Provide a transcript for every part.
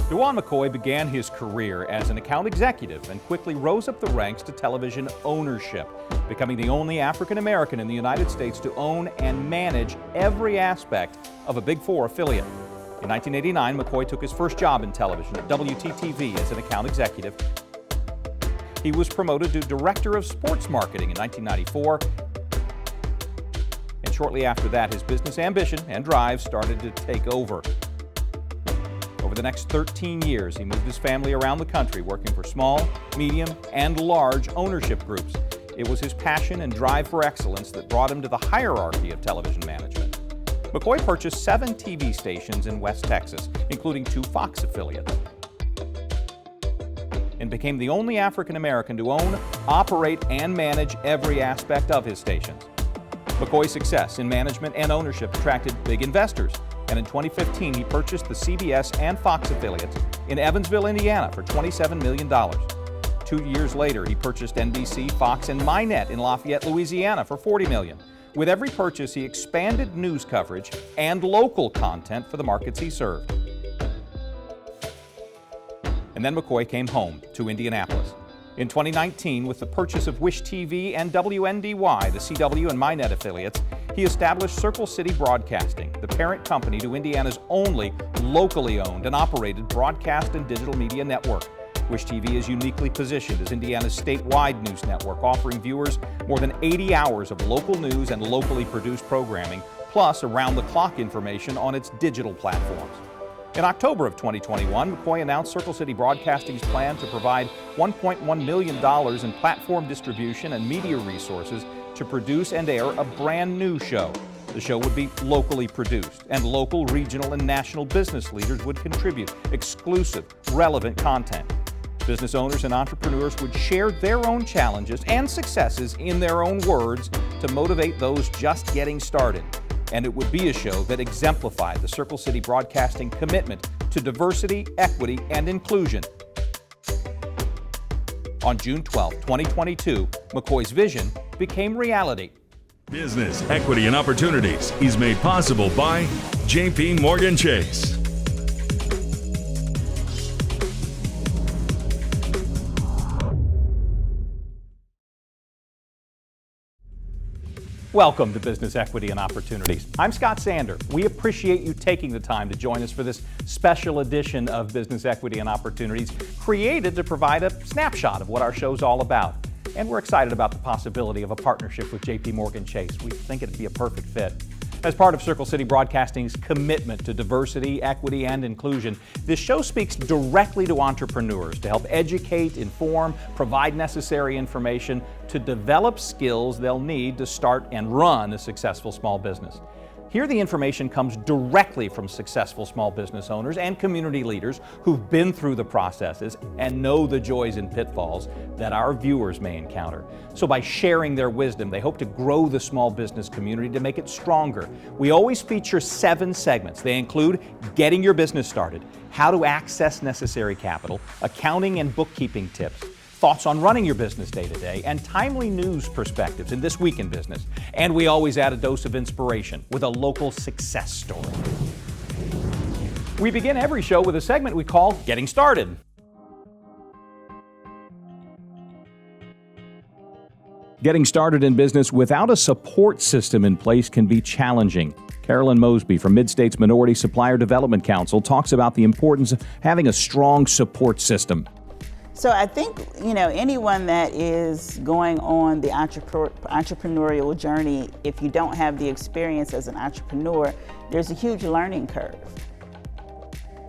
DeJuan McCoy began his career as an account executive and quickly rose up the ranks to television ownership, becoming the only African American in the United States to own and manage every aspect of a Big Four affiliate. In 1989, McCoy took his first job in television at WTTV as an account executive. He was promoted to Director of Sports Marketing in 1994. And shortly after that, his business ambition and drive started to take over. Over the next 13 years, he moved his family around the country, working for small, medium, and large ownership groups. It was his passion and drive for excellence that brought him to the hierarchy of television management. McCoy purchased 7 TV stations in West Texas, including 2 Fox affiliates, and became the only African American to own, operate, and manage every aspect of his stations. McCoy's success in management and ownership attracted big investors, and in 2015 he purchased the CBS and Fox affiliates in Evansville, Indiana for $27 million. 2 years later, he purchased NBC, Fox, and MyNet in Lafayette, Louisiana for $40 million. With every purchase, he expanded news coverage and local content for the markets he served. And then McCoy came home to Indianapolis. In 2019, with the purchase of Wish TV and WNDY, the CW and MyNet affiliates, he established Circle City Broadcasting, the parent company to Indiana's only locally owned and operated broadcast and digital media network. Wish TV is uniquely positioned as Indiana's statewide news network, offering viewers more than 80 hours of local news and locally produced programming, plus around-the-clock information on its digital platforms. In October of 2021, McCoy announced Circle City Broadcasting's plan to provide $1.1 million in platform distribution and media resources to produce and air a brand new show. The show would be locally produced, and local, regional, and national business leaders would contribute exclusive, relevant content. Business owners and entrepreneurs would share their own challenges and successes in their own words to motivate those just getting started. And it would be a show that exemplified the Circle City Broadcasting commitment to diversity, equity, and inclusion. On June 12, 2022, McCoy's vision became reality. Business, Equity, and Opportunities is made possible by JPMorgan Chase. Welcome to Business Equity and Opportunities. I'm Scott Sander. We appreciate you taking the time to join us for this special edition of Business Equity and Opportunities, created to provide a snapshot of what our show's all about. And we're excited about the possibility of a partnership with JPMorgan Chase. We think it'd be a perfect fit. As part of Circle City Broadcasting's commitment to diversity, equity, and inclusion, this show speaks directly to entrepreneurs to help educate, inform, provide necessary information to develop skills they'll need to start and run a successful small business. Here, the information comes directly from successful small business owners and community leaders who've been through the processes and know the joys and pitfalls that our viewers may encounter. So by sharing their wisdom, they hope to grow the small business community to make it stronger. We always feature 7 segments. They include getting your business started, how to access necessary capital, accounting and bookkeeping tips, thoughts on running your business day to day, and timely news perspectives in This Week in Business. And we always add a dose of inspiration with a local success story. We begin every show with a segment we call Getting Started. Getting started in business without a support system in place can be challenging. Carolyn Mosby from Mid-States Minority Supplier Development Council talks about the importance of having a strong support system. So I think, anyone that is going on the entrepreneurial journey, if you don't have the experience as an entrepreneur, there's a huge learning curve.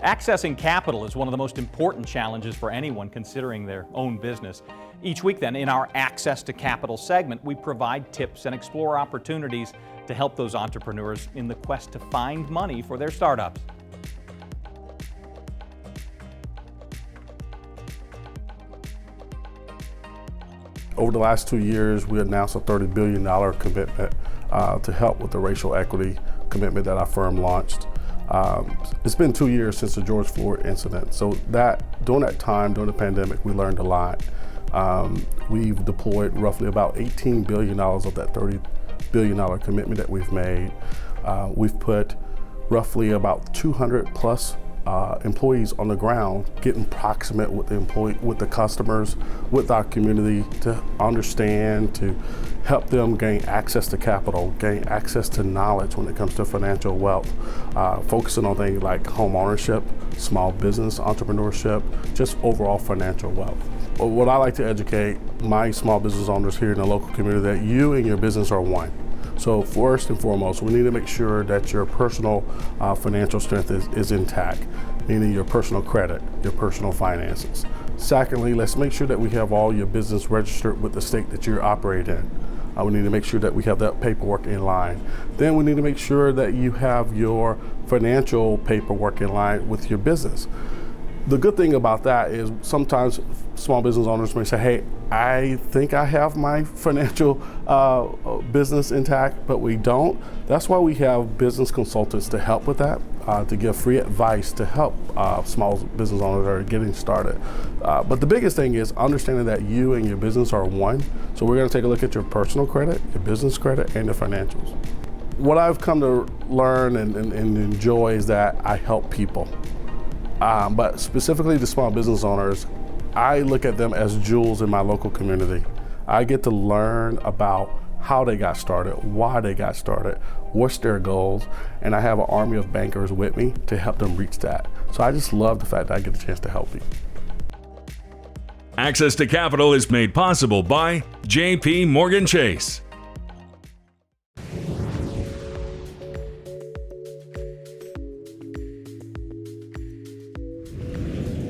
Accessing capital is one of the most important challenges for anyone considering their own business. Each week then, in our Access to Capital segment, we provide tips and explore opportunities to help those entrepreneurs in the quest to find money for their startups. Over the last 2 years, we announced a $30 billion commitment to help with the racial equity commitment that our firm launched. It's been 2 years since the George Floyd incident, so during that time, during the pandemic, we learned a lot. We've deployed roughly about $18 billion of that $30 billion commitment that we've made. We've put roughly about 200 plus employees on the ground, getting proximate with with the customers, with our community, to understand, to help them gain access to capital, gain access to knowledge when it comes to financial wealth, focusing on things like home ownership, small business entrepreneurship, just overall financial wealth. What I like to educate my small business owners here in the local community, that you and your business are one. So first and foremost, we need to make sure that your personal financial strength is intact, meaning your personal credit, your personal finances. Secondly, let's make sure that we have all your business registered with the state that you're operating in. We need to make sure that we have that paperwork in line. Then we need to make sure that you have your financial paperwork in line with your business. The good thing about that is sometimes small business owners may say, hey, I think I have my financial business intact, but we don't. That's why we have business consultants to help with that, to give free advice to help small business owners that are getting started. But the biggest thing is understanding that you and your business are one. So we're going to take a look at your personal credit, your business credit, and your financials. What I've come to learn and enjoy is that I help people. But specifically the small business owners, I look at them as jewels in my local community. I get to learn about how they got started, why they got started, what's their goals, and I have an army of bankers with me to help them reach that. So I just love the fact that I get a chance to help people. Access to capital is made possible by JPMorgan Chase.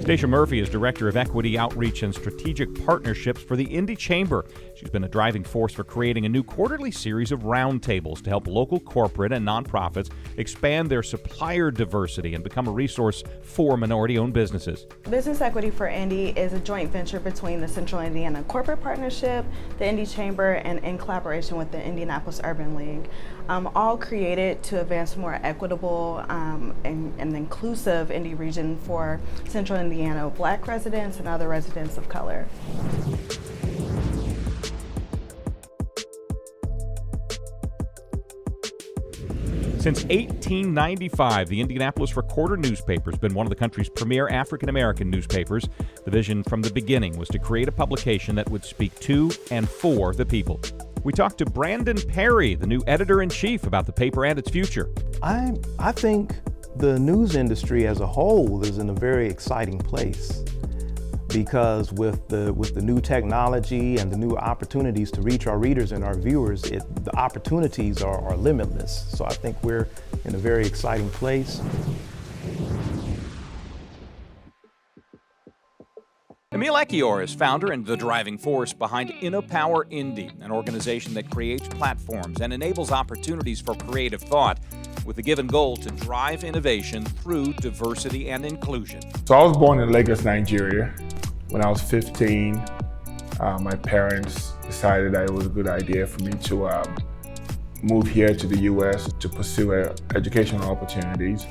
Stacia Murphy is Director of Equity Outreach and Strategic Partnerships for the Indy Chamber. She's been a driving force for creating a new quarterly series of roundtables to help local corporate and nonprofits expand their supplier diversity and become a resource for minority-owned businesses. Business Equity for Indy is a joint venture between the Central Indiana Corporate Partnership, the Indy Chamber, and in collaboration with the Indianapolis Urban League. All created to advance a more equitable and inclusive Indy region for Central Indiana Black residents and other residents of color. Since 1895, the Indianapolis Recorder newspaper has been one of the country's premier African-American newspapers. The vision from the beginning was to create a publication that would speak to and for the people. We talked to Brandon Perry, the new editor-in-chief, about the paper and its future. I think the news industry as a whole is in a very exciting place, because with the new technology and the new opportunities to reach our readers and our viewers, the opportunities are limitless. So I think we're in a very exciting place. Emil Ekior is founder and the driving force behind InnoPower Indy, an organization that creates platforms and enables opportunities for creative thought, with the given goal to drive innovation through diversity and inclusion. So I was born in Lagos, Nigeria. When I was 15, my parents decided that it was a good idea for me to move here to the U.S. to pursue educational opportunities.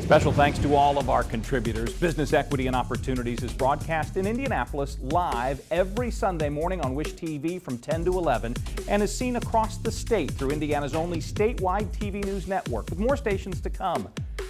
Special thanks to all of our contributors. Business Equity and Opportunities is broadcast in Indianapolis live every Sunday morning on Wish TV from 10 to 11 and is seen across the state through Indiana's only statewide TV news network, with more stations to come.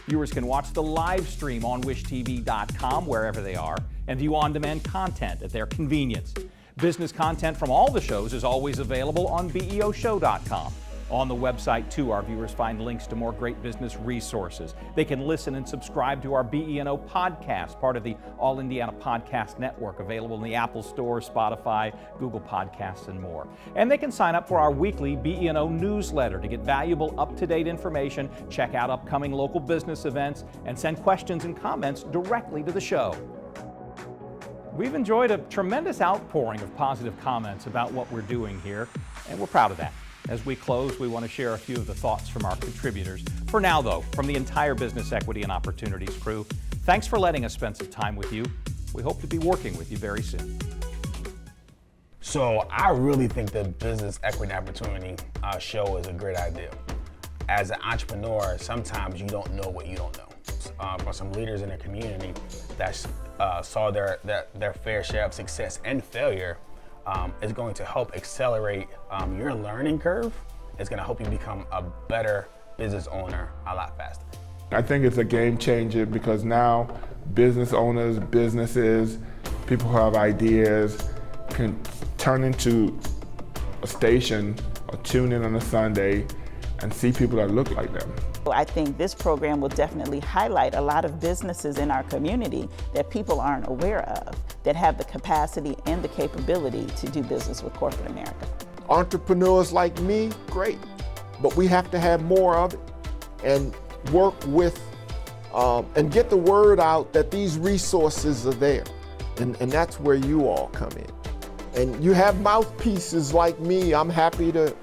Viewers can watch the live stream on wishtv.com wherever they are and view on-demand content at their convenience. Business content from all the shows is always available on beoshow.com. On the website, too, our viewers find links to more great business resources. They can listen and subscribe to our BENO podcast, part of the All Indiana Podcast Network, available in the Apple Store, Spotify, Google Podcasts, and more. And they can sign up for our weekly BENO newsletter to get valuable, up-to-date information, check out upcoming local business events, and send questions and comments directly to the show. We've enjoyed a tremendous outpouring of positive comments about what we're doing here, and we're proud of that. As we close, we want to share a few of the thoughts from our contributors. For now, though, from the entire Business Equity and Opportunities crew, thanks for letting us spend some time with you. We hope to be working with you very soon. So I really think the Business Equity and Opportunity show is a great idea. As an entrepreneur, sometimes you don't know what you don't know. For some leaders in the community that saw their fair share of success and failure, is going to help accelerate your learning curve. It's going to help you become a better business owner a lot faster. I think it's a game changer because now business owners, businesses, people who have ideas can turn into a station or tune in on a Sunday and see people that look like them. I think this program will definitely highlight a lot of businesses in our community that people aren't aware of, that have the capacity and the capability to do business with corporate America. Entrepreneurs like me, great, but we have to have more of it and work with and get the word out that these resources are there. And that's where you all come in. And you have mouthpieces like me. I'm happy to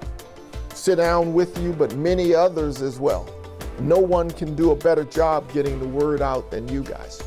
sit down with you, but many others as well. No one can do a better job getting the word out than you guys.